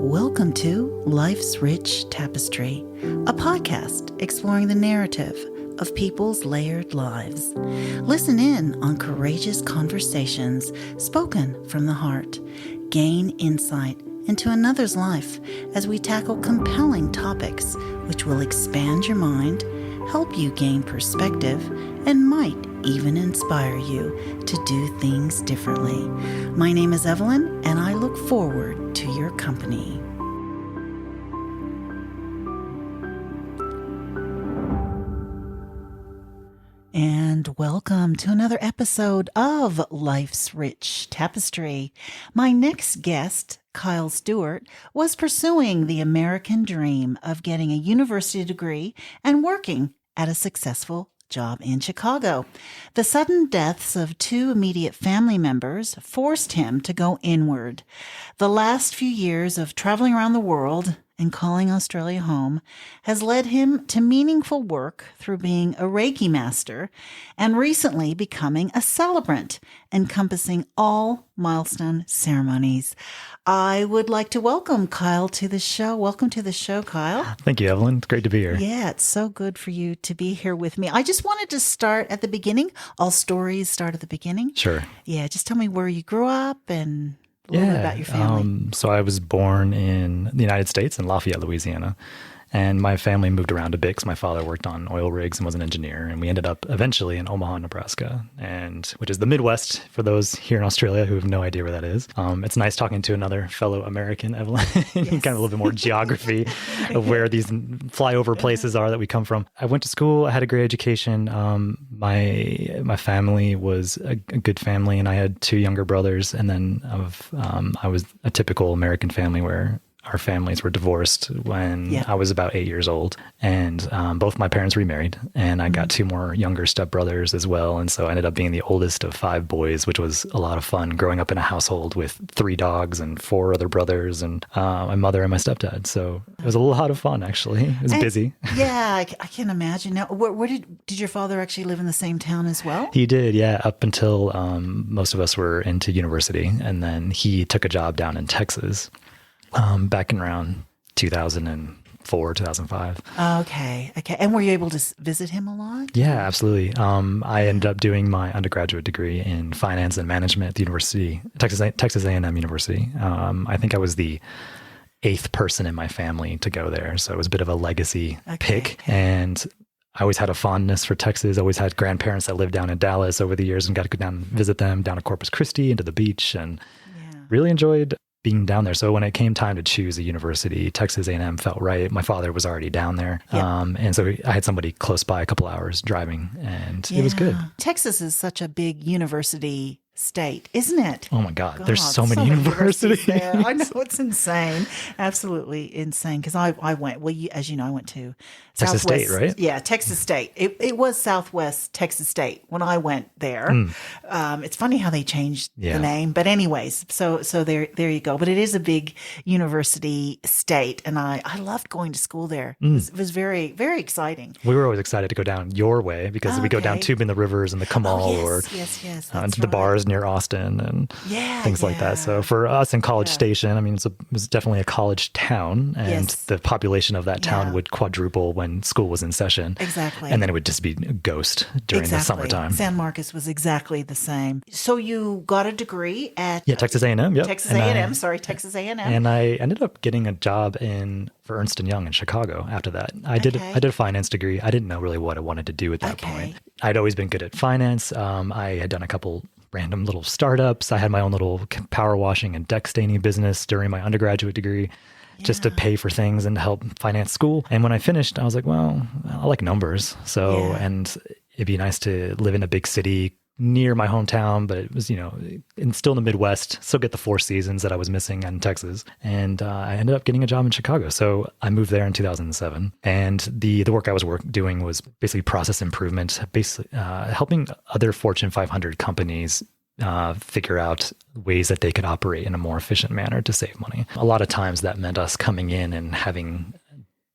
Welcome to Life's Rich Tapestry, a podcast exploring the narrative of people's layered lives. Listen in on courageous conversations spoken from the heart. Gain insight into another's life as we tackle compelling topics which will expand your mind, help you gain perspective, and might even inspire you to do things differently. My name is Evelyn, and I look forward to your company. And welcome to another episode of Life's Rich Tapestry. My next guest, Kyle Stewart, was pursuing the American dream of getting a university degree and working at a successful job in Chicago. The sudden deaths of two immediate family members forced him to go inward. The last few years of traveling around the world and calling Australia home has led him to meaningful work through being a Reiki Master and recently becoming a Celebrant, encompassing all milestone ceremonies. I would like to welcome Kyle to the show. Welcome to the show, Kyle. Thank you, Evelyn. It's great to be here. Yeah, it's so good for you to be here with me. I just wanted to start at the beginning. All stories start at the beginning. Sure. Yeah, just tell me where you grew up and a little bit about your family. So I was born in the United States in Lafayette, Louisiana. And my family moved around a bit because my father worked on oil rigs and was an engineer. And we ended up eventually in Omaha, Nebraska, which is the Midwest for those here in Australia who have no idea where that is. It's nice talking to another fellow American, Evelyn, yes. Kind of a little bit more geography of where these flyover places are that we come from. I went to school. I had a great education. My family was a good family, and I had two younger brothers. And then I was a typical American family where our families were divorced when I was about 8 years old, and both my parents remarried, and I got two more younger stepbrothers as well. And so I ended up being the oldest of five boys, which was a lot of fun growing up in a household with three dogs and four other brothers and my mother and my stepdad. So it was a lot of fun, actually. It was busy. Yeah, I can imagine. Now, where did your father actually live in the same town as well? He did, yeah, up until most of us were into university. And then he took a job down in Texas. Back in around 2004, 2005. Okay. And were you able to visit him a lot? Yeah, absolutely. I ended up doing my undergraduate degree in finance and management at the university, Texas A&M University. I think I was the eighth person in my family to go there. So it was a bit of a legacy pick. And I always had a fondness for Texas. Always had grandparents that lived down in Dallas over the years and got to go down and visit them down to Corpus Christi, into the beach, and really enjoyed being down there. So when it came time to choose a university, Texas A&M felt right. My father was already down there. And so I had somebody close by, a couple hours driving, and it was good. Texas is such a big university state, isn't it? Oh my God. There's so many universities there. I know, it's insane. Absolutely insane. Because I went, as you know, I went to Texas Southwest, State, right? Yeah, Texas State. It was Southwest Texas State when I went there. It's funny how they changed the name. But anyways, so there you go. But it is a big university state. And I loved going to school there. It was very, very exciting. We were always excited to go down your way because we go down tubing the rivers and the Kamal or to the bars near Austin and things like that. So for us in College Station, I mean, it was definitely a college town, and the population of that town would quadruple when school was in session. Exactly. And then it would just be a ghost during the summertime. San Marcos was exactly the same. So you got a degree at Texas A&M. Yep. Texas A&M. Texas A&M. And I ended up getting a job for Ernst & Young in Chicago after that. I did a finance degree. I didn't know really what I wanted to do at that point. I'd always been good at finance. I had done a couple random little startups. I had my own little power washing and deck staining business during my undergraduate degree, just to pay for things and to help finance school. And when I finished, I was like, well, I like numbers. So, and it'd be nice to live in a big city near my hometown, but it was, still in the Midwest, still get the four seasons that I was missing in Texas. And I ended up getting a job in Chicago. So I moved there in 2007. And the work I was doing was basically process improvement, basically helping other Fortune 500 companies figure out ways that they could operate in a more efficient manner to save money. A lot of times that meant us coming in and having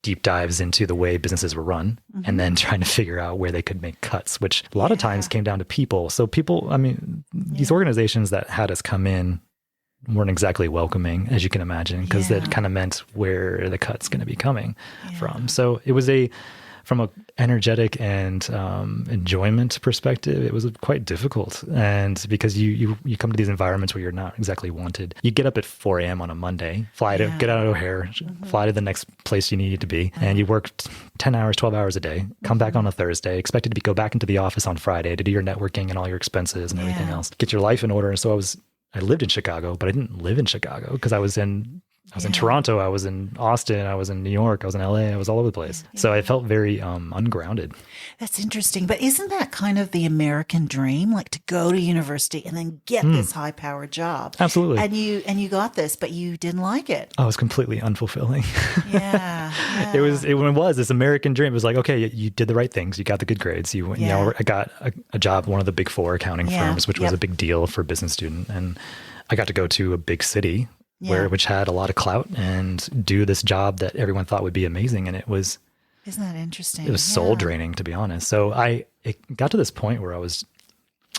deep dives into the way businesses were run, and then trying to figure out where they could make cuts, which a lot of times came down to people. So people, I mean, these organizations that had us come in weren't exactly welcoming, as you can imagine, because that kind of meant where the cut's going to be coming from. So it was from a energetic and enjoyment perspective, it was quite difficult. And because you come to these environments where you're not exactly wanted. You get up at 4 a.m. on a Monday, get out of O'Hare, fly to the next place you need to be, and you work 10 hours, 12 hours a day, come back on a Thursday, expected to go back into the office on Friday to do your networking and all your expenses and everything else. Get your life in order. And so I lived in Chicago, but I didn't live in Chicago because I was in Toronto, I was in Austin, I was in New York, I was in LA, I was all over the place. So I felt very ungrounded. That's interesting. But isn't that kind of the American dream? Like to go to university and then get this high-powered job. Absolutely. And you got this, but you didn't like it. Oh, it was completely unfulfilling. Yeah. It was this American dream. It was like, okay, you did the right things. You got the good grades. I got a job at one of the big 4 accounting firms, which was a big deal for a business student. And I got to go to a big city which had a lot of clout and do this job that everyone thought would be amazing. And isn't that interesting? It was soul draining, to be honest. So it got to this point where I was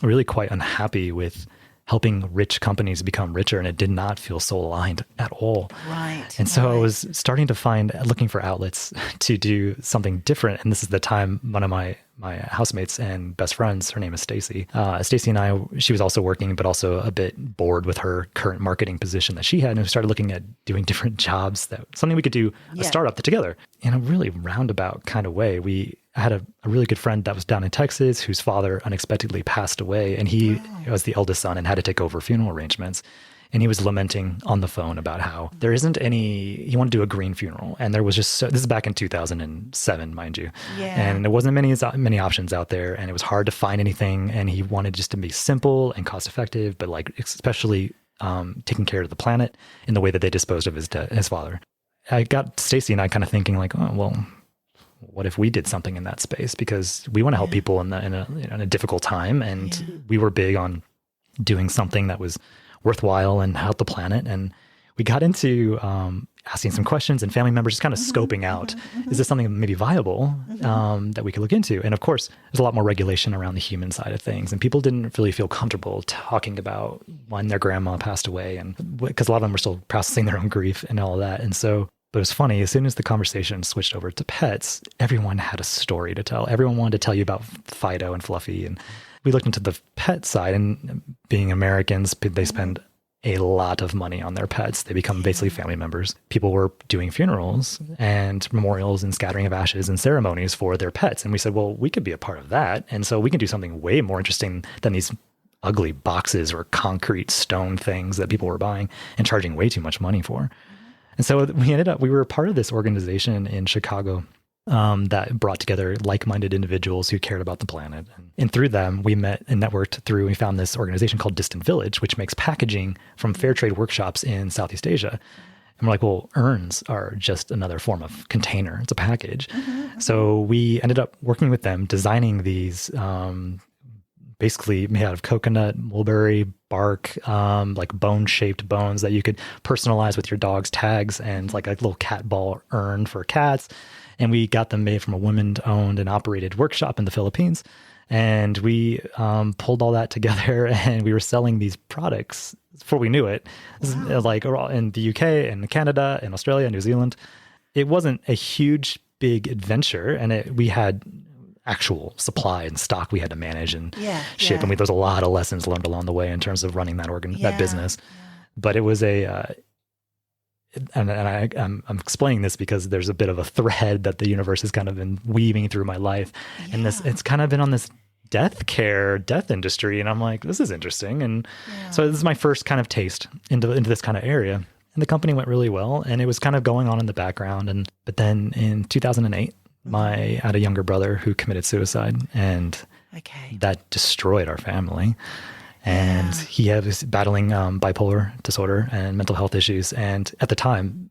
really quite unhappy with helping rich companies become richer, and it did not feel soul aligned at all. Right. And so I was starting to looking for outlets to do something different. And this is the time one of my housemates and best friends, her name is Stacy. Stacy and I, she was also working, but also a bit bored with her current marketing position that she had. And we started looking at doing different jobs, something we could do a startup together in a really roundabout kind of way. I had a really good friend that was down in Texas whose father unexpectedly passed away, and he was the eldest son and had to take over funeral arrangements. And he was lamenting on the phone about how there isn't he wanted to do a green funeral. And there was this is back in 2007, mind you. Yeah. And there wasn't many options out there, and it was hard to find anything. And he wanted just to be simple and cost effective, but like especially taking care of the planet in the way that they disposed of his father. I got Stacy and I kind of thinking like, oh, well, what if we did something in that space? Because we want to help people in a difficult time. And we were big on doing something that was worthwhile and help the planet. And we got into asking some questions, and family members just kind of scoping out, is this something maybe viable that we could look into? And of course, there's a lot more regulation around the human side of things. And people didn't really feel comfortable talking about when their grandma passed away, and because a lot of them were still processing their own grief and all of that. And so, but it was funny, as soon as the conversation switched over to pets, everyone had a story to tell. Everyone wanted to tell you about Fido and Fluffy. And we looked into the pet side, and being Americans, they spend a lot of money on their pets. They become basically family members. People were doing funerals and memorials and scattering of ashes and ceremonies for their pets. And we said, well, we could be a part of that. And so we can do something way more interesting than these ugly boxes or concrete stone things that people were buying and charging way too much money for. And so we were part of this organization in Chicago that brought together like-minded individuals who cared about the planet. And through them, we met and networked we found this organization called Distant Village, which makes packaging from fair trade workshops in Southeast Asia. And we're like, well, urns are just another form of container. It's a package. So we ended up working with them, designing these basically made out of coconut, mulberry bark, like bone-shaped bones that you could personalize with your dog's tags, and like a little cat ball urn for cats. And we got them made from a women-owned and operated workshop in the Philippines. And we pulled all that together, and we were selling these products before we knew it. Wow. Like in the UK and Canada and Australia and New Zealand. It wasn't a huge, big adventure, and we had actual supply and stock we had to manage and ship. And there's a lot of lessons learned along the way in terms of running that business. But it was I'm explaining this because there's a bit of a thread that the universe has kind of been weaving through my life. And it's kind of been on this death industry. And I'm like, this is interesting. And so this is my first kind of taste into this kind of area. And the company went really well, and it was kind of going on in the background. But then in 2008, I had a younger brother who committed suicide, and that destroyed our family. And he was battling bipolar disorder and mental health issues. And at the time,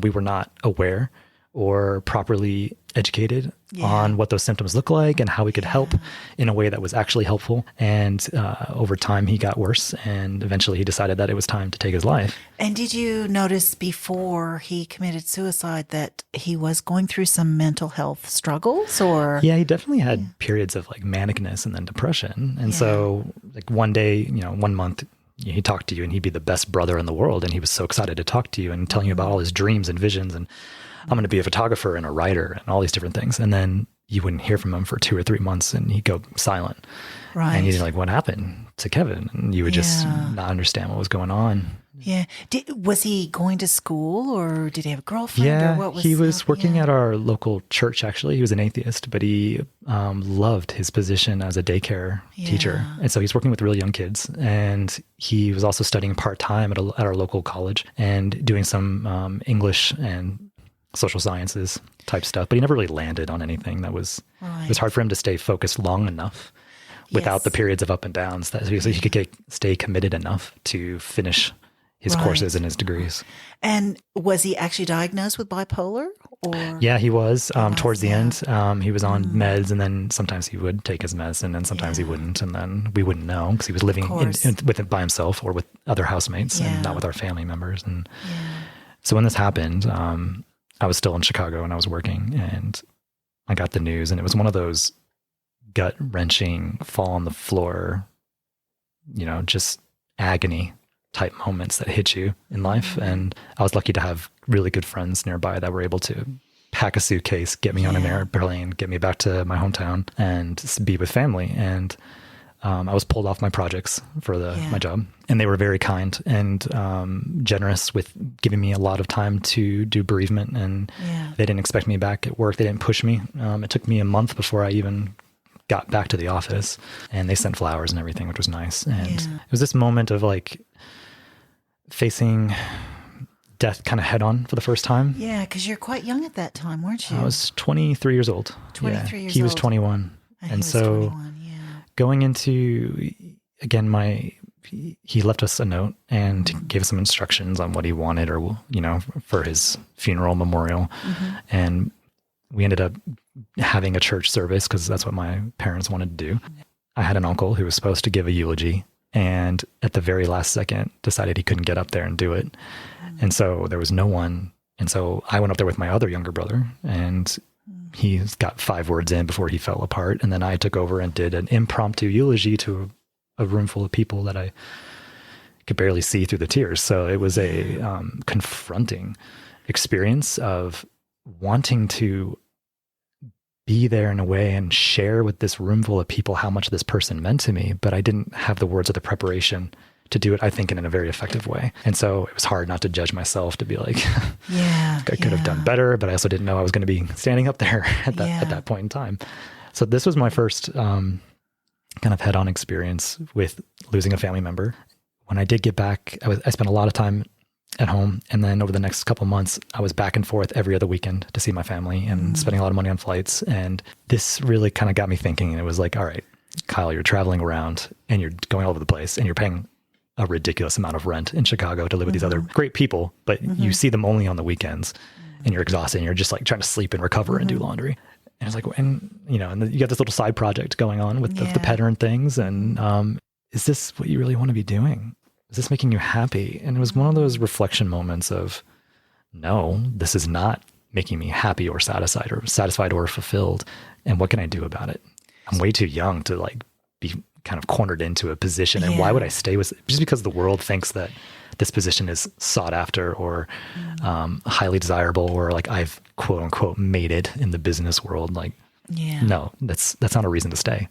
we were not aware or properly educated on what those symptoms look like and how we could help in a way that was actually helpful. And over time, he got worse, and eventually he decided that it was time to take his life. And did you notice before he committed suicide that he was going through some mental health struggles? Or he definitely had periods of like manicness and then depression. And so like one day, 1 month, he'd talk to you and he'd be the best brother in the world. And he was so excited to talk to you and telling you about all his dreams and visions. And I'm going to be a photographer and a writer and all these different things. And then you wouldn't hear from him for 2 or 3 months and he'd go silent. Right. And you'd be like, what happened to Kevin? And you would just not understand what was going on. Yeah. Was he going to school or did he have a girlfriend? Yeah, or what was he was working at our local church, actually. He was an atheist, but he loved his position as a daycare teacher. And so he's working with really young kids. And he was also studying part-time at our local college and doing some English and social sciences type stuff. But he never really landed on anything that was, it was hard for him to stay focused long enough without the periods of up and downs so he could stay committed enough to finish his courses and his degrees. And was he actually diagnosed with bipolar? Or? Yeah, he was. Towards the end, he was on meds, and then sometimes he would take his medicine, and sometimes he wouldn't, and then we wouldn't know because he was living with it by himself or with other housemates and not with our family members. And so when this happened, I was still in Chicago and I was working, and I got the news, and it was one of those gut-wrenching, fall on the floor, just agony type moments that hit you in life. And I was lucky to have really good friends nearby that were able to pack a suitcase, get me on an airplane, get me back to my hometown and be with family. And I was pulled off my projects for my job, and they were very kind and generous with giving me a lot of time to do bereavement. And they didn't expect me back at work. They didn't push me. It took me a month before I even got back to the office, and they sent flowers and everything, which was nice. And it was this moment of like facing death kind of head on for the first time. Yeah, because you're quite young at that time, weren't you? I was 23 years old. 23 years old. He was 21. And so 21, going into, again, he left us a note and gave us some instructions on what he wanted or, for his funeral memorial. And we ended up having a church service because that's what my parents wanted to do. I had an uncle who was supposed to give a eulogy, and at the very last second decided he couldn't get up there and do it. And so there was no one. And so I went up there with my other younger brother, and he got 5 words in before he fell apart. And then I took over and did an impromptu eulogy to a room full of people that I could barely see through the tears. So it was a confronting experience of wanting to be there in a way and share with this room full of people how much this person meant to me, but I didn't have the words or the preparation to do it, I think, in a very effective way. And so it was hard not to judge myself, to be like, I could have done better, but I also didn't know I was going to be standing up there at that point in time. So this was my first kind of head-on experience with losing a family member. When I did get back, I spent a lot of time at home. And then over the next couple of months, I was back and forth every other weekend to see my family and spending a lot of money on flights. And this really kind of got me thinking. And it was like, all right, Kyle, you're traveling around and you're going all over the place and you're paying a ridiculous amount of rent in Chicago to live with these other great people, but you see them only on the weekends and you're exhausted and you're just like trying to sleep and recover and do laundry. And it's like, and you got this little side project going on with the pattern things. And is this what you really want to be doing? Is this making you happy? And it was one of those reflection moments of, no, this is not making me happy or satisfied or fulfilled. And what can I do about it? I'm way too young to like be kind of cornered into a position. And why would I stay with just because the world thinks that this position is sought after or highly desirable, or like I've quote unquote made it in the business world. Like, no, that's not a reason to stay.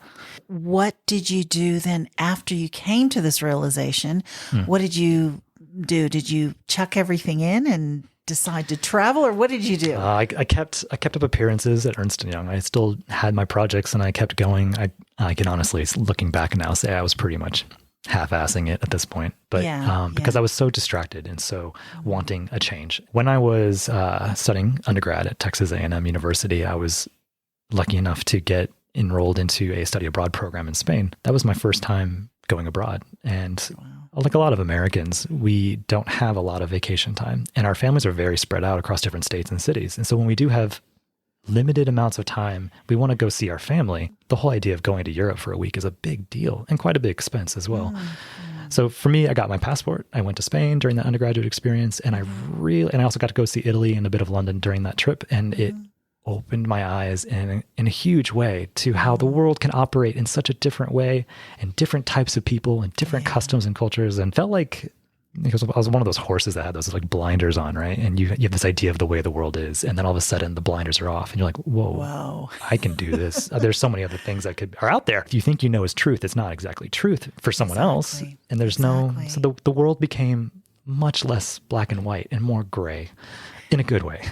What did you do then after you came to this realization? What did you do? Did you chuck everything in and decide to travel, or what did you do? I kept up appearances at Ernst & Young. I still had my projects and I kept going. I can honestly, looking back now, say I was pretty much half-assing it at this point, but because I was so distracted and so wanting a change. When I was studying undergrad at Texas A&M University, I was lucky enough to get enrolled into a study abroad program in Spain. That was my first time going abroad. And like a lot of Americans, we don't have a lot of vacation time, and our families are very spread out across different states and cities. And so when we do have limited amounts of time, we want to go see our family. The whole idea of going to Europe for a week is a big deal and quite a big expense as well. So for me, I got my passport. I went to Spain during that undergraduate experience, and I also got to go see Italy and a bit of London during that trip. And it opened my eyes in a huge way to how the world can operate in such a different way and different types of people and different customs and cultures, and felt like, because I was one of those horses that had those like blinders on, right? And you have this idea of the way the world is, and then all of a sudden the blinders are off and you're like, whoa. I can do this. There's so many other things that are out there. If you think you know is truth, it's not exactly truth for someone else. And there's so the world became much less black and white and more gray in a good way.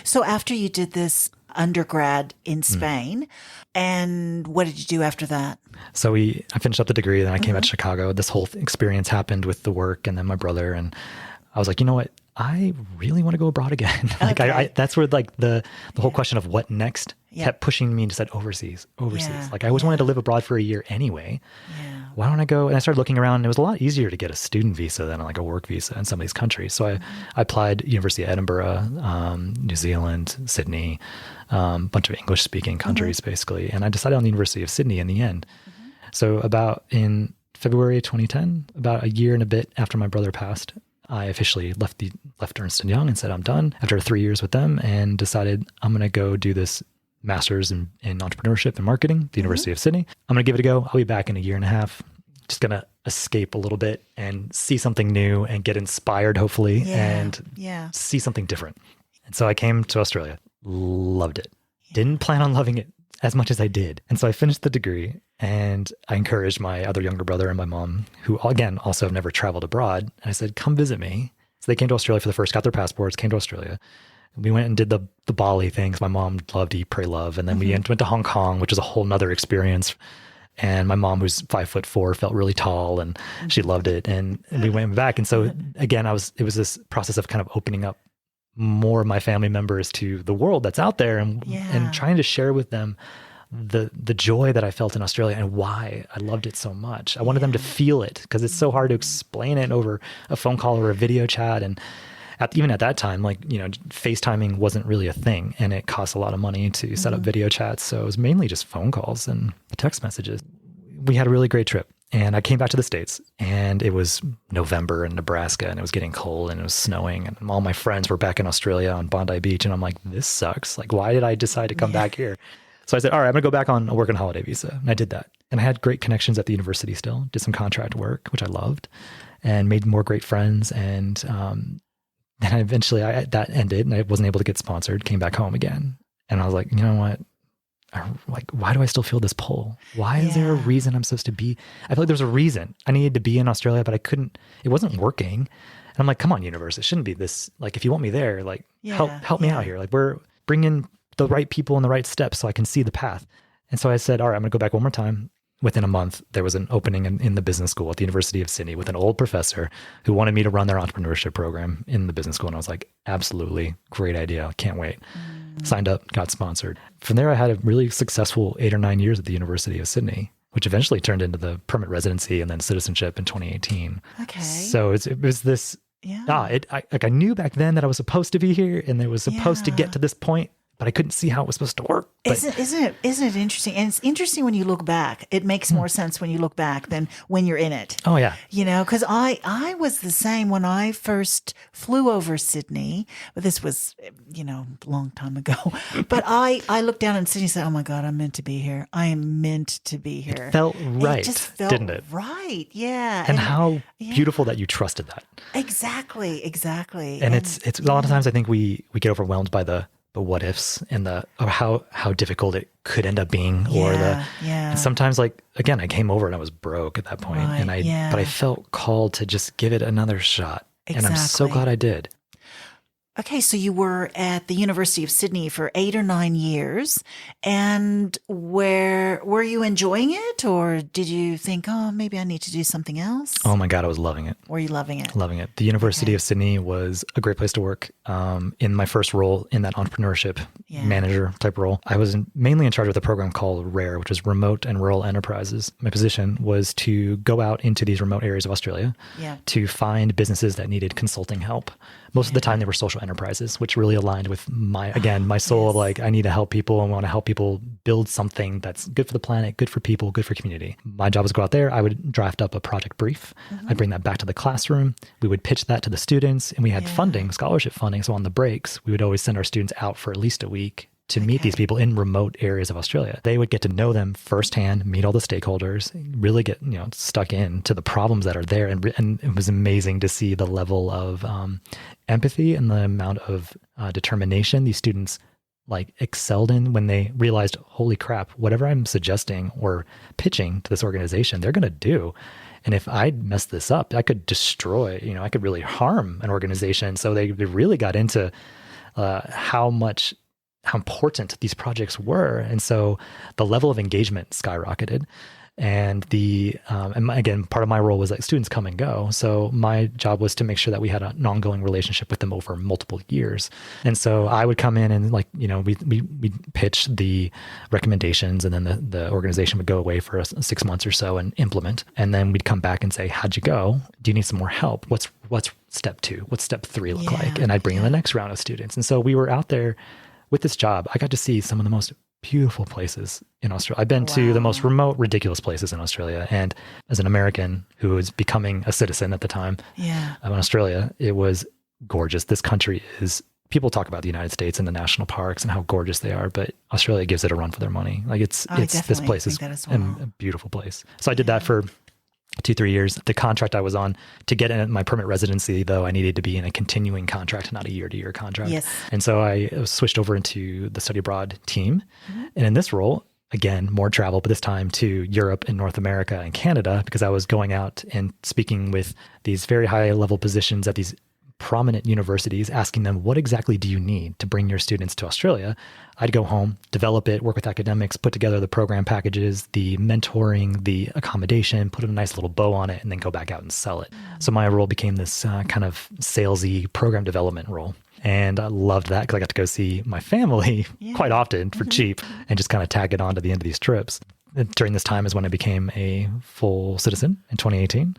So after you did this undergrad in Spain, and what did you do after that? So I finished up the degree, then I came back to Chicago. This whole experience happened with the work and then my brother, and I was like, you know what? I really want to go abroad again. That's where like the whole question of what next kept pushing me to said overseas. Like I always wanted to live abroad for a year anyway. Why don't I go? And I started looking around, and it was a lot easier to get a student visa than like a work visa in some of these countries. So I applied University of Edinburgh, New Zealand, Sydney, bunch of English speaking countries basically. And I decided on the University of Sydney in the end. So about in February 2010, about a year and a bit after my brother passed, I officially left Ernst & Young and said, I'm done after 3 years with them, and decided I'm going to go do this master's in entrepreneurship and marketing at the University of Sydney. I'm going to give it a go. I'll be back in a year and a half. Just going to escape a little bit and see something new and get inspired, hopefully, and see something different. And so I came to Australia, loved it. Didn't plan on loving it as much as I did. And so I finished the degree, and I encouraged my other younger brother and my mom, who again also have never traveled abroad. And I said, come visit me. So they came to Australia for the first, got their passports, came to Australia. We went and did the Bali things. My mom loved Eat, Pray, Love. And then we went to Hong Kong, which is a whole nother experience. And my mom, who's 5'4", felt really tall, and she loved it. And we went back. And so again, it was this process of kind of opening up more of my family members to the world that's out there, and trying to share with them the joy that I felt in Australia and why I loved it so much. I wanted them to feel it, because it's so hard to explain it over a phone call or a video chat. And even at that time, like, FaceTiming wasn't really a thing, and it costs a lot of money to set up video chats. So it was mainly just phone calls and text messages. We had a really great trip, and I came back to the States, and it was November in Nebraska, and it was getting cold, and it was snowing, and all my friends were back in Australia on Bondi Beach. And I'm like, this sucks. Like, why did I decide to come back here? So I said, all right, I'm going to go back on a work and holiday visa. And I did that. And I had great connections at the university still, did some contract work, which I loved, and made more great friends. And then eventually that ended, and I wasn't able to get sponsored, came back home again. And I was like, you know what? Why do I still feel this pull? Why is there a reason I'm supposed to be? I feel like there's a reason I needed to be in Australia, but I couldn't, it wasn't working. And I'm like, come on, universe, it shouldn't be this. Like, if you want me there, like, help me out here. Like, we're bringing the right people and the right steps so I can see the path. And so I said, all right, I'm going to go back one more time. Within a month, there was an opening in the business school at the University of Sydney with an old professor who wanted me to run their entrepreneurship program in the business school. And I was like, absolutely, great idea. Can't wait. Signed up, got sponsored. From there, I had a really successful 8 or 9 years at the University of Sydney, which eventually turned into the permanent residency and then citizenship in 2018. Okay. So it was this, I knew back then that I was supposed to be here, and it was supposed to get to this point, but I couldn't see how it was supposed to work. Isn't it interesting? And it's interesting when you look back. It makes more sense when you look back than when you're in it. Oh, yeah. Because I was the same when I first flew over Sydney. But this was, a long time ago. But I looked down in Sydney and said, oh, my God, I'm meant to be here. I am meant to be here. It felt right, it just felt didn't it? Right, yeah. And how beautiful that you trusted that. Exactly. And it's a lot of times I think we get overwhelmed by the what ifs and or how difficult it could end up being, and sometimes, like, again, I came over and I was broke at that point, and but I felt called to just give it another shot. Exactly. And I'm so glad I did. Okay, so you were at the University of Sydney for 8 or 9 years, and were you enjoying it, or did you think, oh, maybe I need to do something else? Oh my God, I was loving it. Were you loving it? Loving it. The University of Sydney was a great place to work. In my first role in that entrepreneurship manager type role, I was mainly in charge of the program called RARE, which is Remote and Rural Enterprises. My position was to go out into these remote areas of Australia to find businesses that needed consulting help. Most of the time they were social enterprises, which really aligned with my soul of like, I need to help people and want to help people build something that's good for the planet, good for people, good for community. My job was to go out there. I would draft up a project brief. I'd bring that back to the classroom. We would pitch that to the students, and we had funding, scholarship funding. So on the breaks, we would always send our students out for at least a week to meet these people in remote areas of Australia. They would get to know them firsthand, meet all the stakeholders, really get stuck into the problems that are there. And it was amazing to see the level of empathy and the amount of determination these students excelled in when they realized, holy crap, whatever I'm suggesting or pitching to this organization, they're going to do. And if I mess this up, I could destroy, I could really harm an organization. So they really got into how important these projects were. And so the level of engagement skyrocketed. And and again, part of my role was students come and go. So my job was to make sure that we had an ongoing relationship with them over multiple years. And so I would come in and we pitch the recommendations, and then the organization would go away for 6 months or so and implement. And then we'd come back and say, how'd you go? Do you need some more help? What's step 2? What's step 3 look like? And I'd bring in the next round of students. And so we were out there with this job. I got to see some of the most beautiful places in Australia. I've been to the most remote, ridiculous places in Australia. And as an American who was becoming a citizen at the time of Australia, it was gorgeous. This country people talk about the United States and the national parks and how gorgeous they are, but Australia gives it a run for their money. This place is a beautiful place. So I did that for 2-3 years. The contract I was on, to get in my permanent residency, though, I needed to be in a continuing contract, not a year-to-year contract. Yes. And so I switched over into the study abroad team. And in this role, again, more travel, but this time to Europe and North America and Canada, because I was going out and speaking with these very high-level positions at these prominent universities, asking them, what exactly do you need to bring your students to Australia? I'd go home, develop it, work with academics, put together the program packages, the mentoring, the accommodation, put a nice little bow on it, and then go back out and sell it. So my role became this kind of salesy program development role. And I loved that because I got to go see my family quite often for cheap and just kind of tag it on to the end of these trips. During this time is when I became a full citizen in 2018.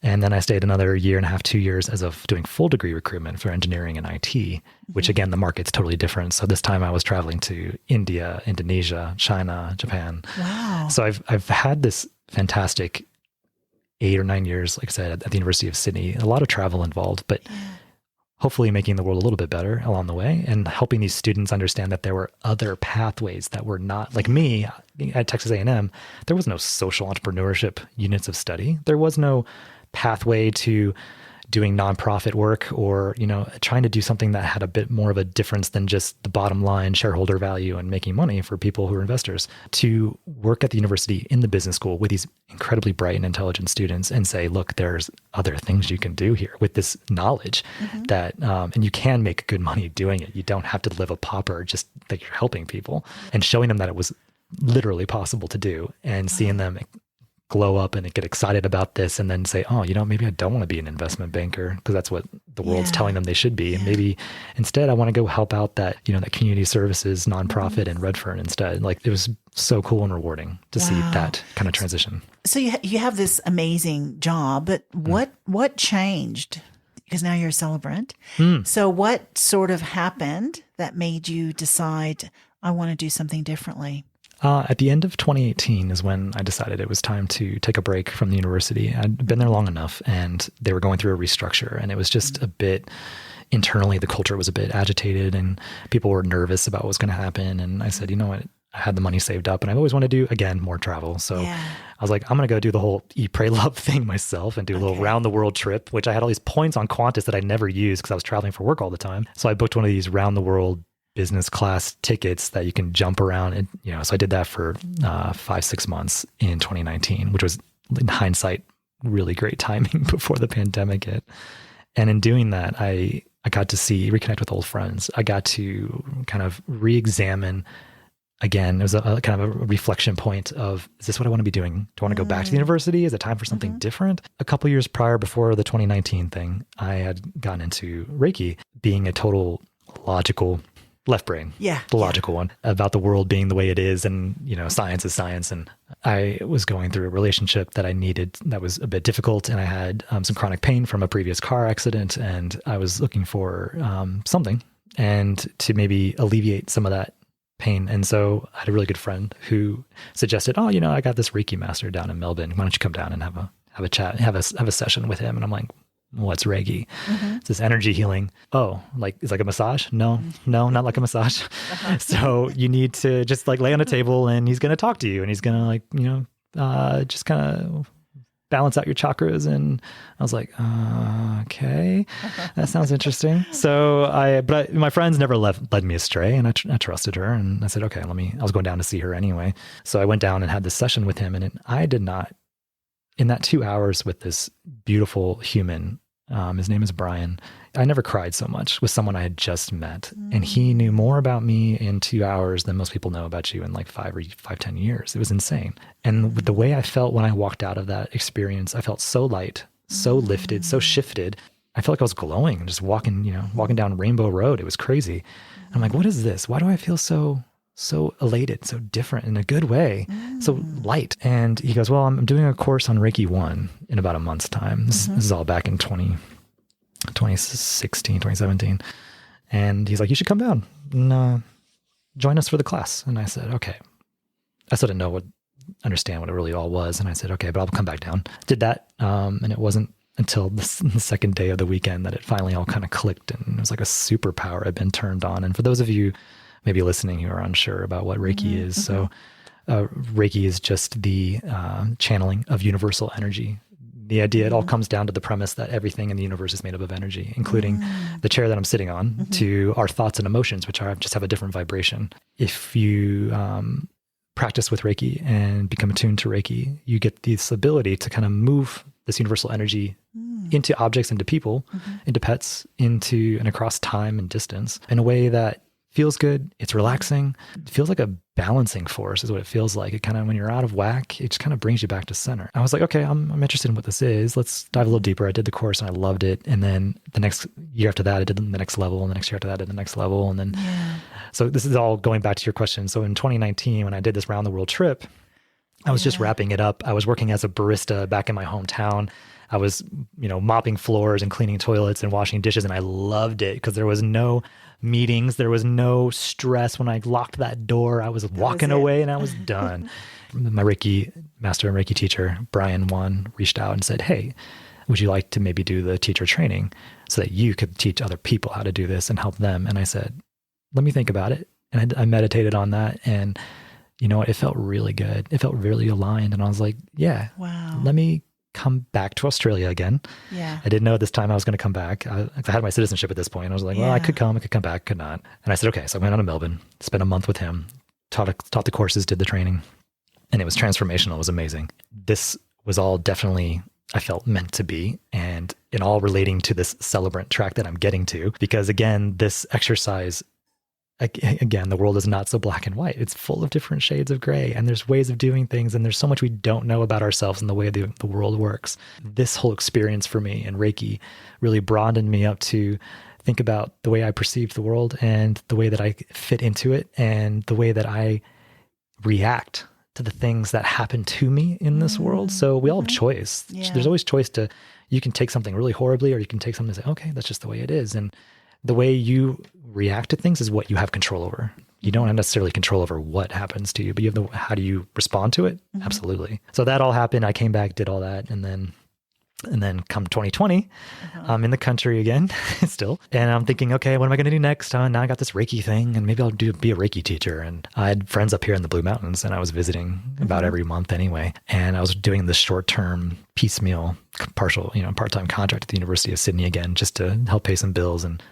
And then I stayed another 1.5 years, 2 years as of doing full degree recruitment for engineering and IT, which again, the market's totally different. So this time I was traveling to India, Indonesia, China, Japan. Wow. So I've had this fantastic 8 or 9 years, like I said, at the University of Sydney, a lot of travel involved, but hopefully making the world a little bit better along the way and helping these students understand that there were other pathways that were not like me at Texas A&M. There was no social entrepreneurship units of study. There was no pathway to doing nonprofit work or, trying to do something that had a bit more of a difference than just the bottom line shareholder value and making money for people who are investors. To work at the university in the business school with these incredibly bright and intelligent students and say, look, there's other things you can do here with this knowledge that, and you can make good money doing it. You don't have to live a pauper, just that you're helping people and showing them that it was literally possible to do and seeing them glow up and get excited about this and then say, oh, maybe I don't want to be an investment banker because that's what the world's telling them they should be. And maybe instead I want to go help out that, that community services nonprofit in Redfern instead. It was so cool and rewarding to see that kind of transition. So you have this amazing job, but what changed? Because now you're a celebrant. So what sort of happened that made you decide, I want to do something differently? At the end of 2018 is when I decided it was time to take a break from the university. I'd been there long enough and they were going through a restructure and it was just a bit internally, the culture was a bit agitated and people were nervous about what was going to happen. And I said, you know what? I had the money saved up and I've always wanted to do, again, more travel. So I was like, I'm going to go do the whole eat, pray, love thing myself and do a little round the world trip, which I had all these points on Qantas that I never used because I was traveling for work all the time. So I booked one of these round the world business class tickets that you can jump around. And, so I did that for 5-6 months in 2019, which was in hindsight, really great timing before the pandemic hit. And in doing that, I got to reconnect with old friends. I got to kind of re-examine again. It was a kind of a reflection point of, is this what I want to be doing? Do I want to go back to the university? Is it time for something different? A couple years prior, before the 2019 thing, I had gotten into Reiki, being a total logical left brain, the logical one, about the world being the way it is. And, science is science. And I was going through a relationship that I needed that was a bit difficult. And I had some chronic pain from a previous car accident. And I was looking for something and to maybe alleviate some of that pain. And so I had a really good friend who suggested, oh, I got this Reiki Master down in Melbourne. Why don't you come down and have a chat, have a session with him? And I'm like, what's Reiki? It's this energy healing. Oh, like it's like a massage? No, not like a massage. So you need to just like lay on a table and he's going to talk to you and he's going to like, just kind of balance out your chakras. And I was like, okay, that sounds interesting. So but my friends never led me astray, and I trusted her, and I said, okay, I was going down to see her anyway. So I went down and had this session with him, and I did not, in that 2 hours with this beautiful human, his name is Brian, I never cried so much with someone I had just met. And he knew more about me in 2 hours than most people know about you in like 10 years. It was insane. And with the way I felt when I walked out of that experience, I felt so light, so lifted, so shifted. I felt like I was glowing and just walking down Rainbow Road. It was crazy. I'm like, what is this? Why do I feel so elated, so different in a good way, so light? And he goes, well, I'm doing a course on Reiki 1 in about a month's time. This is all back in 2016, 2017. And he's like, you should come down and join us for the class. And I said, okay. I still didn't understand what it really all was. And I said, okay, but I'll come back down. Did that. And it wasn't until the second day of the weekend that it finally all kind of clicked. And it was like a superpower had been turned on. And for those of you maybe listening who are unsure about what Reiki is. So Reiki is just the channeling of universal energy. The idea, it all comes down to the premise that everything in the universe is made up of energy, including the chair that I'm sitting on, to our thoughts and emotions, which just have a different vibration. If you practice with Reiki and become attuned to Reiki, you get this ability to kind of move this universal energy into objects, into people, into pets, into and across time and distance in a way that feels good. It's relaxing. It feels like a balancing force is what it feels like. It kind of, when you're out of whack, it just kind of brings you back to center. I was like, okay, I'm interested in what this is. Let's dive a little deeper. I did the course and I loved it. And then the next year after that, I did the next level. And the next year after that, I did the next level. And then, so this is all going back to your question. So in 2019, when I did this round the world trip, I was just wrapping it up. I was working as a barista back in my hometown. I was, mopping floors and cleaning toilets and washing dishes. And I loved it because there was no meetings. There was no stress. When I locked that door, I was walking away and I was done. My Reiki Master and Reiki teacher, Brian Wan, reached out and said, hey, would you like to maybe do the teacher training so that you could teach other people how to do this and help them? And I said, let me think about it. And I meditated on that. And you know what? It felt really good. It felt really aligned. And I was like, yeah, wow, let me come back to Australia again. Yeah. I didn't know at this time I was going to come back. I had my citizenship at this point. I was like, well, I could come back, could not. And I said, okay. So I went out to Melbourne, spent a month with him, taught the courses, did the training, and it was transformational. It was amazing. This was all definitely, I felt, meant to be, and in all relating to this celebrant track that I'm getting to, because again, this exercise, again, the world is not so black and white. It's full of different shades of gray, and there's ways of doing things, and there's so much we don't know about ourselves and the way the world works. This whole experience for me and Reiki really broadened me up to think about the way I perceive the world and the way that I fit into it and the way that I react to the things that happen to me in this world. So we all have choice. Yeah. There's always choice you can take something really horribly, or you can take something and say, okay, that's just the way it is. And the way you react to things is what you have control over. You don't have necessarily control over what happens to you, but you have how do you respond to it? Mm-hmm. Absolutely. So that all happened. I came back, did all that. And then come 2020, I'm in the country again still. And I'm thinking, okay, what am I going to do next? Now I got this Reiki thing, and maybe I'll be a Reiki teacher. And I had friends up here in the Blue Mountains, and I was visiting about every month anyway. And I was doing this short-term piecemeal, part-time contract at the University of Sydney again, just to help pay some bills. And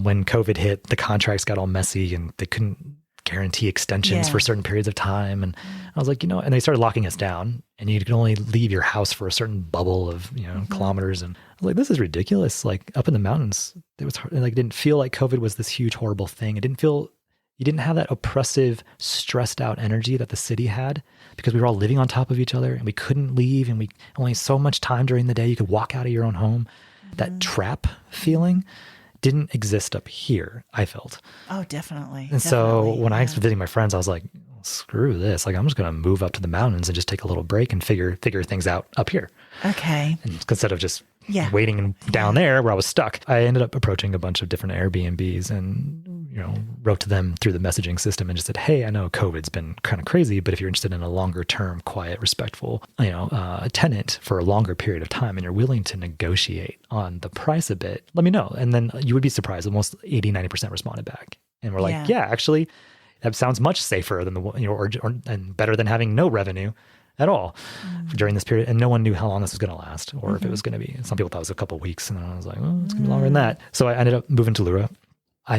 when COVID hit, the contracts got all messy and they couldn't guarantee extensions for certain periods of time. And I was like, and they started locking us down, and you can only leave your house for a certain bubble of, kilometers. And I was like, this is ridiculous. Like up in the mountains, it didn't feel like COVID was this huge, horrible thing. You didn't have that oppressive, stressed out energy that the city had, because we were all living on top of each other and we couldn't leave, and we only so much time during the day you could walk out of your own home. That trap feeling didn't exist up here, I felt. Oh, definitely. And so when I was visiting my friends, I was like, screw this. Like, I'm just going to move up to the mountains and just take a little break and figure things out up here. Okay. And instead of just waiting down there where I was stuck, I ended up approaching a bunch of different Airbnbs and, wrote to them through the messaging system and just said, hey, I know COVID's been kind of crazy, but if you're interested in a longer term, quiet, respectful, tenant for a longer period of time, and you're willing to negotiate on the price a bit, let me know. And then you would be surprised. Almost 80-90% responded back. And we're like, yeah, actually, that sounds much safer than and better than having no revenue at all during this period. And no one knew how long this was going to last, or if it was going to be. Some people thought it was a couple of weeks, and I was like, oh, it's going to be longer than that. So I ended up moving to Lura.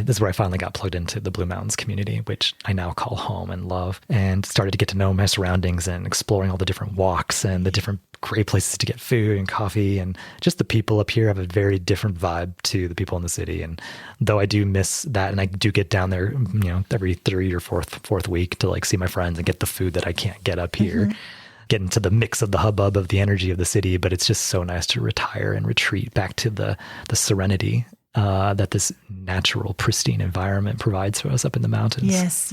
This is where I finally got plugged into the Blue Mountains community, which I now call home and love, and started to get to know my surroundings and exploring all the different walks and the different great places to get food and coffee. And just the people up here have a very different vibe to the people in the city. And though I do miss that, and I do get down there, every third or fourth week to like see my friends and get the food that I can't get up here, get into the mix of the hubbub of the energy of the city. But it's just so nice to retire and retreat back to the serenity that this natural, pristine environment provides for us up in the mountains. Yes.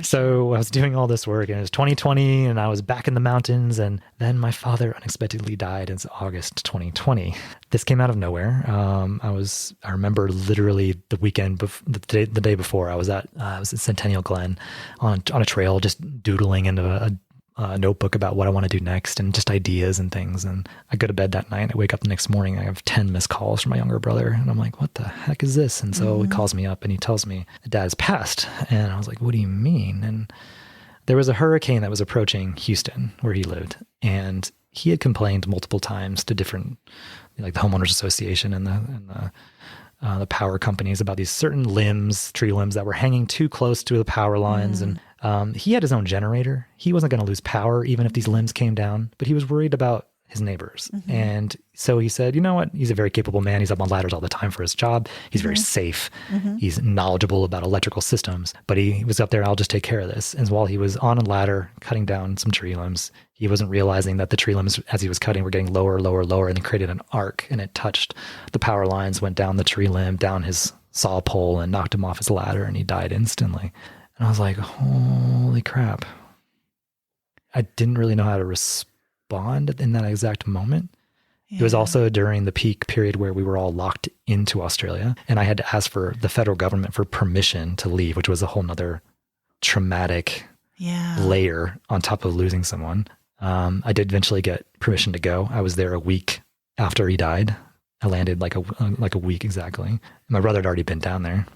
So I was doing all this work, and it was 2020, and I was back in the mountains, and then my father unexpectedly died in August 2020. This came out of nowhere. I remember literally the weekend, the day before, I was at Centennial Glen on a trail, just doodling into a notebook about what I want to do next and just ideas and things. And I go to bed that night. I wake up the next morning. I have 10 missed calls from my younger brother. And I'm like, what the heck is this? And so he calls me up and he tells me Dad has passed. And I was like, what do you mean? And there was a hurricane that was approaching Houston where he lived. And he had complained multiple times to different, like the homeowners association and the power companies about these certain tree limbs that were hanging too close to the power lines. And he had his own generator. He wasn't going to lose power even if these limbs came down, but he was worried about his neighbors. And so he said, you know what? He's a very capable man. He's up on ladders all the time for his job. He's very safe. He's knowledgeable about electrical systems, but he was up there, I'll just take care of this. And while he was on a ladder cutting down some tree limbs, he wasn't realizing that the tree limbs, as he was cutting, were getting lower, and it created an arc, and it touched the power lines, went down the tree limb, down his saw pole, and knocked him off his ladder, and he died instantly. And I was like, holy crap. I didn't really know how to respond in that exact moment. It was also during the peak period where we were all locked into Australia, and I had to ask for the federal government for permission to leave, which was a whole nother traumatic layer on top of losing someone. I did eventually get permission to go. I was there a week after he died. I landed like a week exactly. My brother had already been down there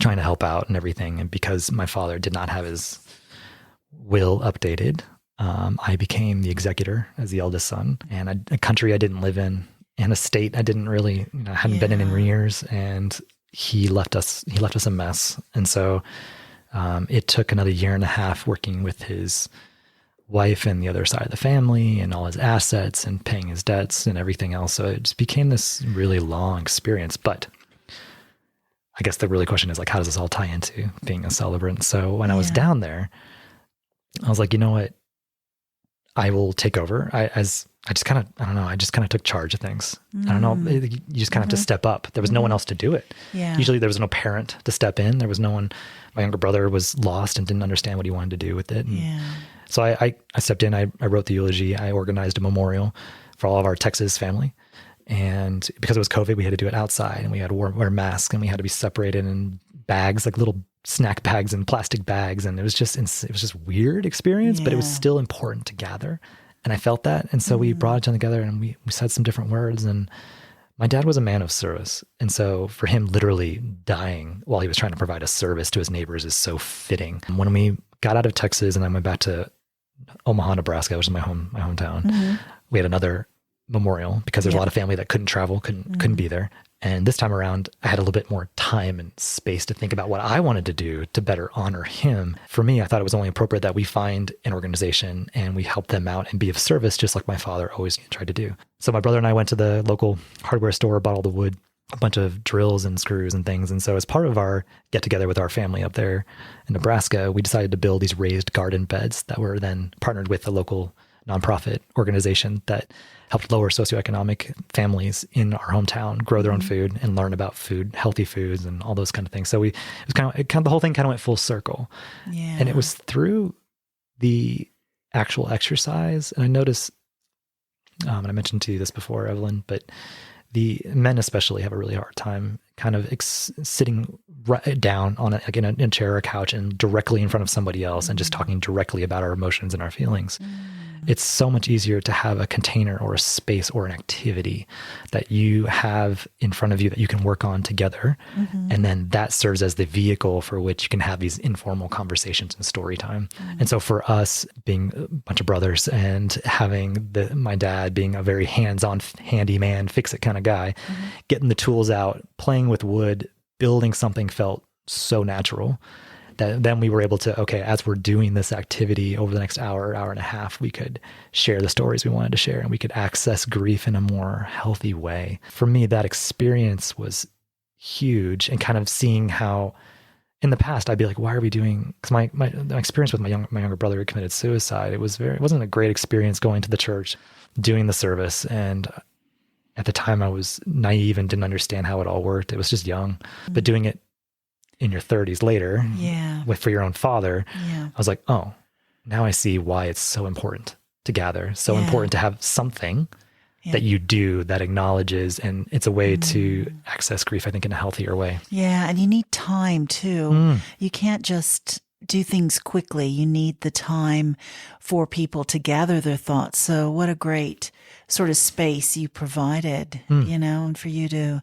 trying to help out and everything. And because my father did not have his will updated, I became the executor as the eldest son, and a country I didn't live in, and a state I didn't really, hadn't been in years. And he left us a mess. And so it took another 1.5 years working with his wife and the other side of the family and all his assets and paying his debts and everything else. So it just became this really long experience. But I guess the really question is like, how does this all tie into being a celebrant? So when I was down there, I was like, you know what? I will take over. I just kind of took charge of things. I don't know. You just kind of have to step up. There was no one else to do it. Usually there was no parent to step in. There was no one. My younger brother was lost and didn't understand what he wanted to do with it. And so I stepped in. I wrote the eulogy. I organized a memorial for all of our Texas family. And because it was COVID, we had to do it outside, and we had to wear masks, and we had to be separated in bags, like little snack bags and plastic bags. And it was just weird experience, but it was still important to gather. And I felt that. And so we brought it together, and we said some different words. And my dad was a man of service. And so for him, literally dying while he was trying to provide a service to his neighbors is so fitting. And when we got out of Texas and I went back to Omaha, Nebraska, which is my hometown, we had another memorial because there's a lot of family that couldn't travel, couldn't be there. And this time around, I had a little bit more time and space to think about what I wanted to do to better honor him. For me, I thought it was only appropriate that we find an organization and we help them out and be of service, just like my father always tried to do. So my brother and I went to the local hardware store, bought all the wood, a bunch of drills and screws and things. And so as part of our get together with our family up there in Nebraska, we decided to build these raised garden beds that were then partnered with a local nonprofit organization that helped lower socioeconomic families in our hometown grow their own food and learn about food, healthy foods, and all those kind of things. So the whole thing kind of went full circle. And it was through the actual exercise. And I noticed, and I mentioned to you this before, Evelyn, but the men especially have a really hard time kind of sitting right down on like in a chair or a couch and directly in front of somebody else and just talking directly about our emotions and our feelings. It's so much easier to have a container or a space or an activity that you have in front of you that you can work on together. And then that serves as the vehicle for which you can have these informal conversations and story time. And so for us, being a bunch of brothers and having my dad being a very hands-on, handyman, fix-it kind of guy, getting the tools out, playing with wood, building something felt so natural that then we were able to, okay, as we're doing this activity over the next hour and a half, we could share the stories we wanted to share and we could access grief in a more healthy way. For me, that experience was huge, and kind of seeing how in the past I'd be like, why are we doing, because my experience with my younger brother who committed suicide, it wasn't a great experience going to the church, doing the service. And at the time I was naive and didn't understand how it all worked. It was just young, but doing it in your 30s later for your own father, I was like, oh, now I see why it's so important to gather, so important to have something that you do that acknowledges, and it's a way to access grief, I think, in a healthier way. Yeah, and you need time too. You can't just do things quickly. You need the time for people to gather their thoughts. So what a great sort of space you provided, and for you to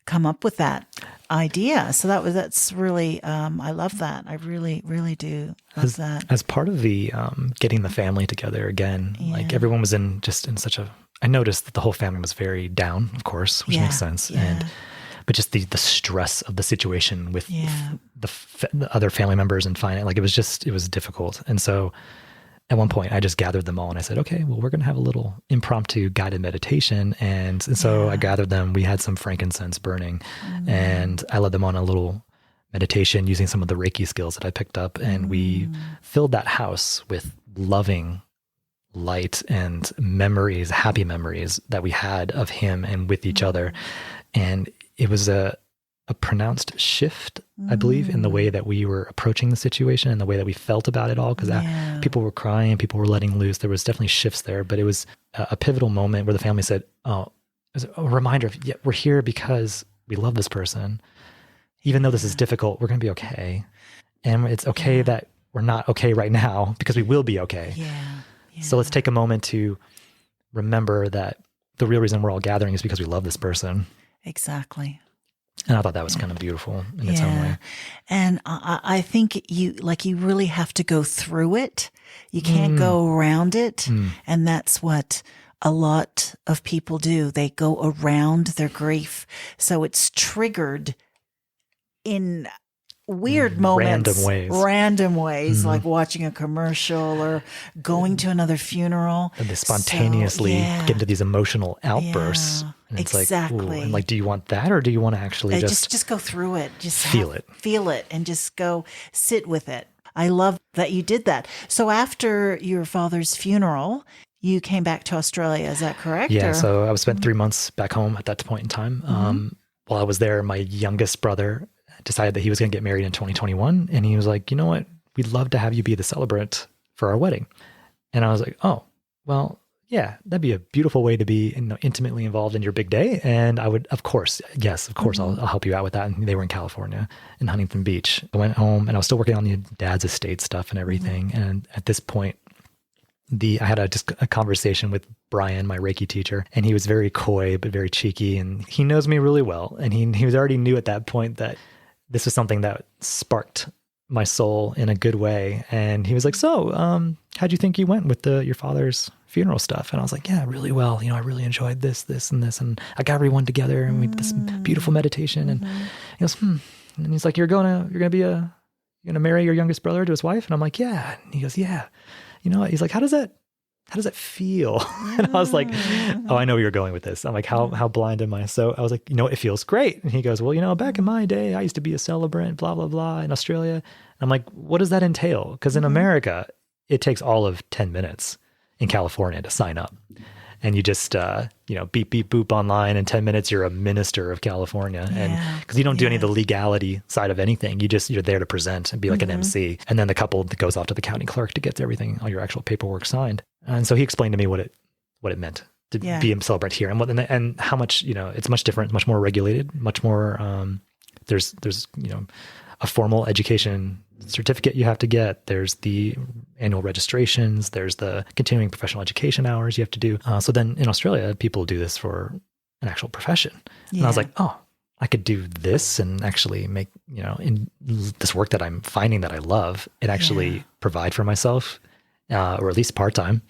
come up with that idea. So that's really, I love that. I really, really do love that. As part of the getting the family together again, like everyone was in such a, I noticed that the whole family was very down, of course, which makes sense. But just the stress of the situation with the other family members and like it was difficult. And so at one point I just gathered them all and I said, okay, well, we're going to have a little impromptu guided meditation. And so I gathered them, we had some frankincense burning and I led them on a little meditation using some of the Reiki skills that I picked up. And we filled that house with loving light and memories, happy memories that we had of him and with each other. And it was a pronounced shift, I believe, in the way that we were approaching the situation and the way that we felt about it all, because people were crying, people were letting loose. There was definitely shifts there, but it was a pivotal moment where the family said, oh, it was a reminder of, we're here because we love this person. Even though this is difficult, we're going to be okay. And it's okay that we're not okay right now, because we will be okay. So let's take a moment to remember that the real reason we're all gathering is because we love this person. Exactly. And I thought that was kind of beautiful in its own way. And I think you really have to go through it. You can't go around it. And that's what a lot of people do. They go around their grief. So it's triggered in weird moments, random ways, like watching a commercial or going to another funeral. And they spontaneously get into these emotional outbursts. And it's exactly. Like, ooh, and like, do you want that, or do you want to actually just go through it? Just feel it, and just go sit with it. I love that you did that. So after your father's funeral, you came back to Australia. Is that correct? Yeah. So I spent 3 months back home at that point in time. While I was there, my youngest brother decided that he was going to get married in 2021. And he was like, you know what? We'd love to have you be the celebrant for our wedding. And I was like, oh, well, yeah, that'd be a beautiful way to be intimately involved in your big day. And I would, of course, I'll help you out with that. And they were in California, in Huntington Beach. I went home and I was still working on the dad's estate stuff and everything. And at this point, I had a conversation with Brian, my Reiki teacher, and he was very coy, but very cheeky. And he knows me really well. And he was already knew at that point that this was something that sparked my soul in a good way. And he was like, so, how'd you think you went with your father's funeral stuff? And I was like, yeah, really well. I really enjoyed this, and this. And I got everyone together and we did this beautiful meditation. And he goes, And he's like, you're going to marry your youngest brother to his wife? And I'm like, yeah. And he goes, yeah. He's like, how does that feel? And I was like, oh, I know where you're going with this. I'm like, how blind am I? So I was like, it feels great. And he goes, well, back in my day, I used to be a celebrant, blah, blah, blah, in Australia. And I'm like, what does that entail? Because in America, it takes all of 10 minutes in California to sign up. And you just, beep, beep, boop online. In 10 minutes, you're a minister of California. And because you don't do any of the legality side of anything, you're there to present and be like an MC. And then the couple that goes off to the county clerk to get everything, all your actual paperwork signed. And so he explained to me what it meant to be a celebrant here, and how much, it's much different, much more regulated, much more there's, a formal education certificate you have to get. There's the annual registrations. There's the continuing professional education hours you have to do. So then in Australia, people do this for an actual profession. Yeah. And I was like, oh, I could do this and actually make, in this work that I'm finding that I love, and actually provide for myself, or at least part-time,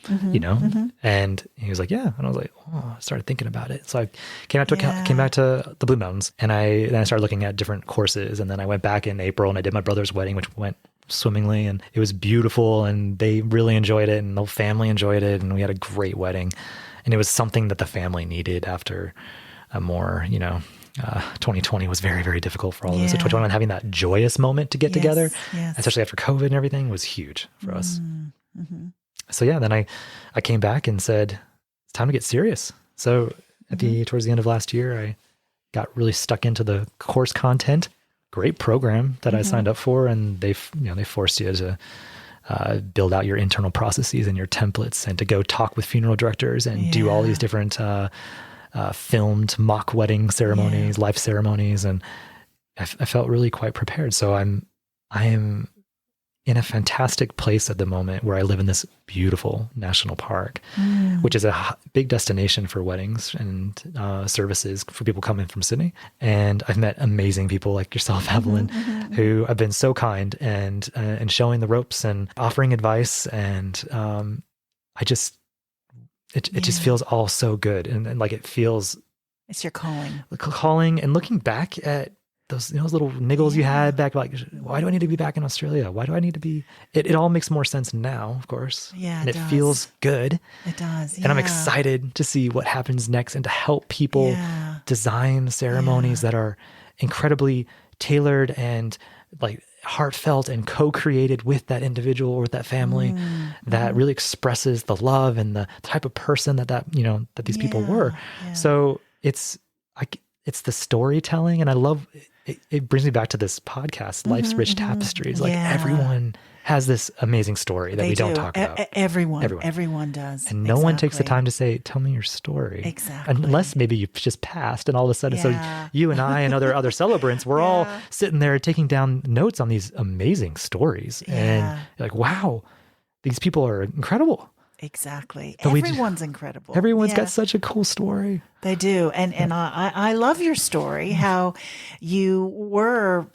And he was like, yeah. And I was like, oh, I started thinking about it. So I came back to the Blue Mountains, and then I started looking at different courses. And then I went back in April and I did my brother's wedding, which went swimmingly, and it was beautiful, and they really enjoyed it, and the family enjoyed it. And we had a great wedding, and it was something that the family needed after a more, 2020 was very, very difficult for all of us. So 2021, having that joyous moment to get together, especially after COVID and everything, was huge for us. Mm-hmm. So then I came back and said, it's time to get serious. So towards the end of last year, I got really stuck into the course content. Great program that I signed up for, and they forced you to build out your internal processes and your templates, and to go talk with funeral directors and do all these different filmed mock wedding ceremonies, life ceremonies, and I felt really quite prepared. So I am in a fantastic place at the moment, where I live in this beautiful national park, which is a big destination for weddings and services for people coming from Sydney. And I've met amazing people like yourself, Evelyn, who have been so kind and showing the ropes and offering advice. And it just feels all so good. And like, it feels, it's your calling. And looking back at those little niggles you had back, like, why do I need to be back in Australia? Why do I need to be? It all makes more sense now, of course. Yeah, and it feels good. It does. And I'm excited to see what happens next, and to help people design ceremonies that are incredibly tailored and like heartfelt and co-created with that individual or with that family, that really expresses the love and the type of person that these people were. Yeah. So it's the storytelling, and I love it brings me back to this podcast, Life's Rich Tapestries. Like, everyone has this amazing story that we don't talk about. Everyone does. And no one takes the time to say, tell me your story. Exactly. Unless maybe you've just passed, and all of a sudden, so you and I and other celebrants, we're all sitting there taking down notes on these amazing stories. And you're like, wow, these people are incredible. Exactly. Everyone's incredible. Everyone's got such a cool story. They do. And I love your story, how you were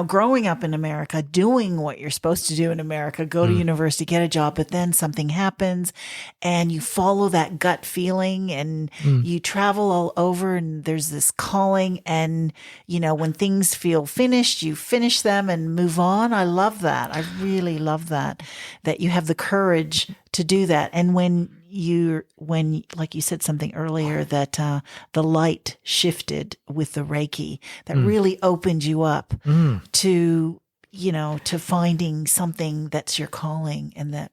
growing up in America, doing what you're supposed to do in America, go to university, get a job, but then something happens and you follow that gut feeling, and you travel all over, and there's this calling, and, when things feel finished, you finish them and move on. I love that. I really love that you have the courage to do that. And when like you said something earlier, that the light shifted with the Reiki, that really opened you up to finding something that's your calling, and that.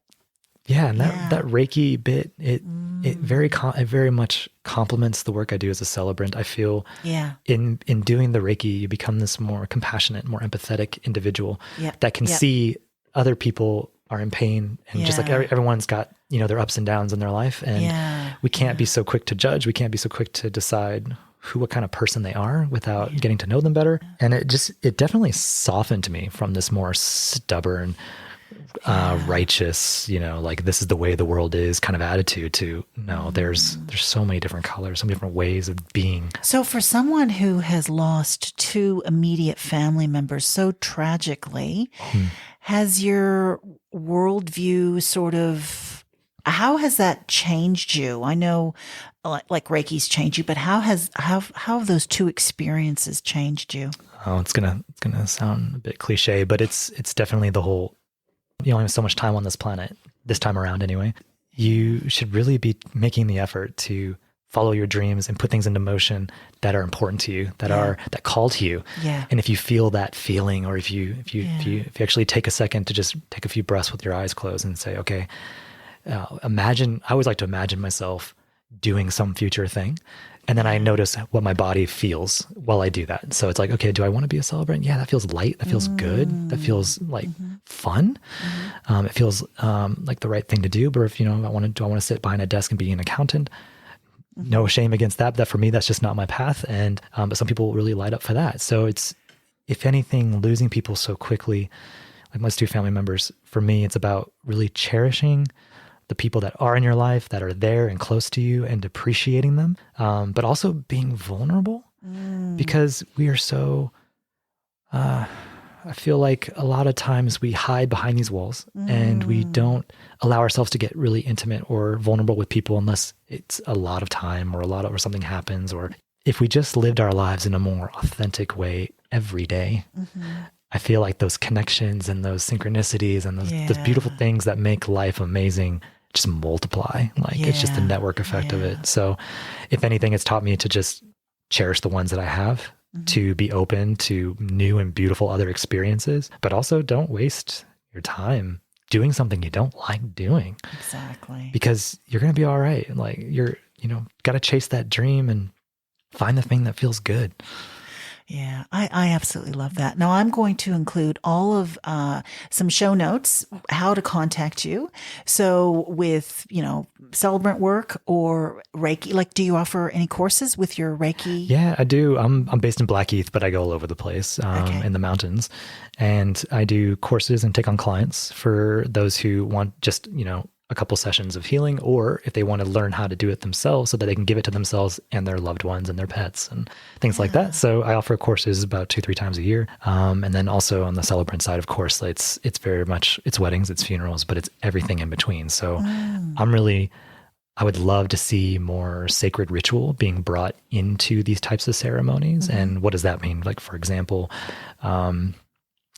Yeah, and that Reiki bit, it very much complements the work I do as a celebrant. I feel in doing the Reiki, you become this more compassionate, more empathetic individual that can see other people are in pain, and just like everyone's got, their ups and downs in their life, and we can't be so quick to judge. We can't be so quick to decide what kind of person they are without getting to know them better. And it definitely softened me from this more stubborn, righteous, like, this is the way the world is kind of attitude, to no, there's so many different colors, so many different ways of being. So for someone who has lost 2 immediate family members so tragically, has your worldview how has that changed you? I know like Reiki's changed you, but how have those 2 experiences changed you? Oh, it's gonna sound a bit cliche, but it's definitely the whole, you only have so much time on this planet, this time around anyway. You should really be making the effort to follow your dreams and put things into motion that are important to you, that call to you. Yeah. And if you feel that feeling, or if you actually take a second to just take a few breaths with your eyes closed and say, okay, I always like to imagine myself doing some future thing. And then I notice what my body feels while I do that. So it's like, okay, do I want to be a celebrant? Yeah, that feels light. That feels good. That feels like fun. It feels like the right thing to do. But if, do I want to sit behind a desk and be an accountant? no shame against that. That for me, that's just not my path. And but some people really light up for that. So it's, if anything, losing people so quickly, like let's do family members. For me, it's about really cherishing the people that are in your life, that are there and close to you, and appreciating them, but also being vulnerable, because we are so, I feel like a lot of times we hide behind these walls and we don't allow ourselves to get really intimate or vulnerable with people unless it's a lot of time or something happens, or if we just lived our lives in a more authentic way every day. I feel like those connections and those synchronicities and those beautiful things that make life amazing just multiply. Like it's just the network effect of it. So if anything, it's taught me to just cherish the ones that I have, to be open to new and beautiful other experiences, but also don't waste your time doing something you don't like doing. Exactly. Because you're going to be all right. Like got to chase that dream and find the thing that feels good. Yeah, I absolutely love that. Now I'm going to include all of some show notes, how to contact you. So with, celebrant work or Reiki, like do you offer any courses with your Reiki? Yeah, I do. I'm based in Blackheath, but I go all over the place in the mountains. And I do courses and take on clients for those who want just, a couple sessions of healing, or if they want to learn how to do it themselves so that they can give it to themselves and their loved ones and their pets and things like that. So I offer courses about 2-3 times a year. And then also on the celebrant side, of course, it's very much, it's weddings, it's funerals, but it's everything in between. So I would love to see more sacred ritual being brought into these types of ceremonies. And what does that mean? Like, for example,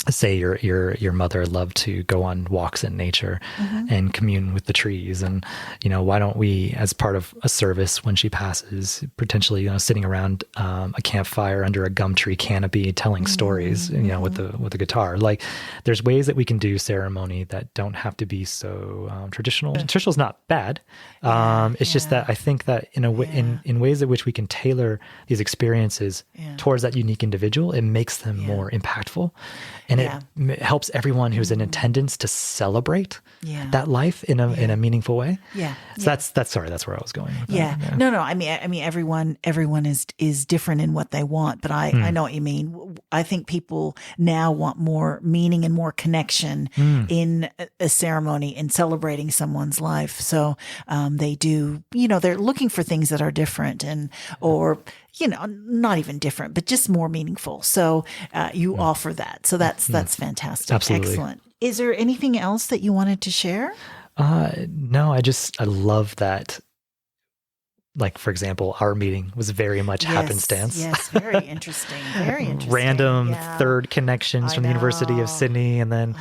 say your mother loved to go on walks in nature and commune with the trees, and why don't we, as part of a service when she passes, potentially sitting around a campfire under a gum tree canopy telling stories with the guitar. Like there's ways that we can do ceremony that don't have to be so traditional. Traditional is not bad. It's just that I think that in ways in which we can tailor these experiences towards that unique individual, it makes them more impactful. And it helps everyone who's in attendance to celebrate that life in a meaningful way. So that's where I was going with that. No. I mean, everyone is different in what they want, but I know what you mean. I think people now want more meaning and more connection in a ceremony, in celebrating someone's life. So they do, they're looking for things that are different or not even different, but just more meaningful. So you offer that. So that's fantastic. Absolutely. Excellent. Is there anything else that you wanted to share? No, I love that. Like, for example, our meeting was very much happenstance. Yes, very interesting. Very interesting. Random third connections from the University of Sydney. And then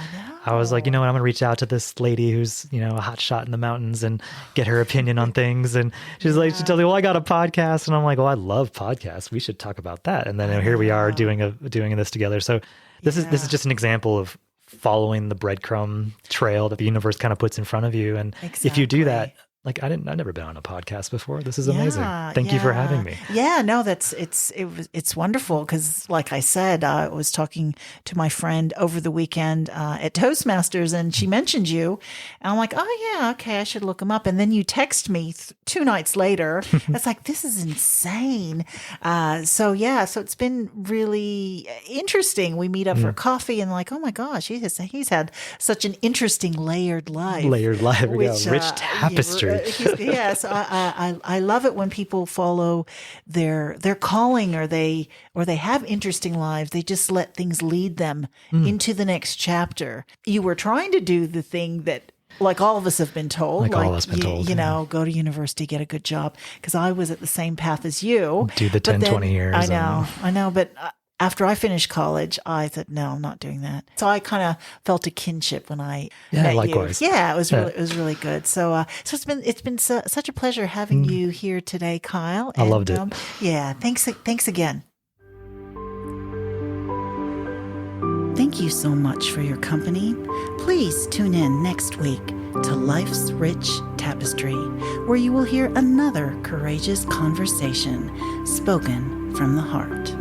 I was like, I'm going to reach out to this lady who's, a hot shot in the mountains and get her opinion on things. And she's like, she tells me, well, I got a podcast. And I'm like, well, I love podcasts. We should talk about that. And then here we are doing this together. So this is just an example of following the breadcrumb trail that the universe kind of puts in front of you. And if you do that, like I've never been on a podcast before. This is amazing. Thank you for having me. Yeah, no, it's wonderful because, like I said, I was talking to my friend over the weekend at Toastmasters, and she mentioned you, and I'm like, oh yeah, okay, I should look him up. And then you text me 2 nights later. It's like, this is insane. So it's been really interesting. We meet up for coffee, and like, oh my gosh, he's had such an interesting layered life. Rich tapestry. Yes, I love it when people follow their calling, or they have interesting lives. They just let things lead them into the next chapter. You were trying to do the thing that, like all of us have been told, all of us been told, go to university, get a good job. Because I was at the same path as you. Do the 10, 20 years. I know, but after I finished college, I thought, no, I'm not doing that. So I kind of felt a kinship when I met likewise. you. Yeah, it was really good. So it's been such a pleasure having you here today, Kyle. I loved it. Thanks again. Thank you so much for your company. Please tune in next week to Life's Rich Tapestry, where you will hear another courageous conversation spoken from the heart.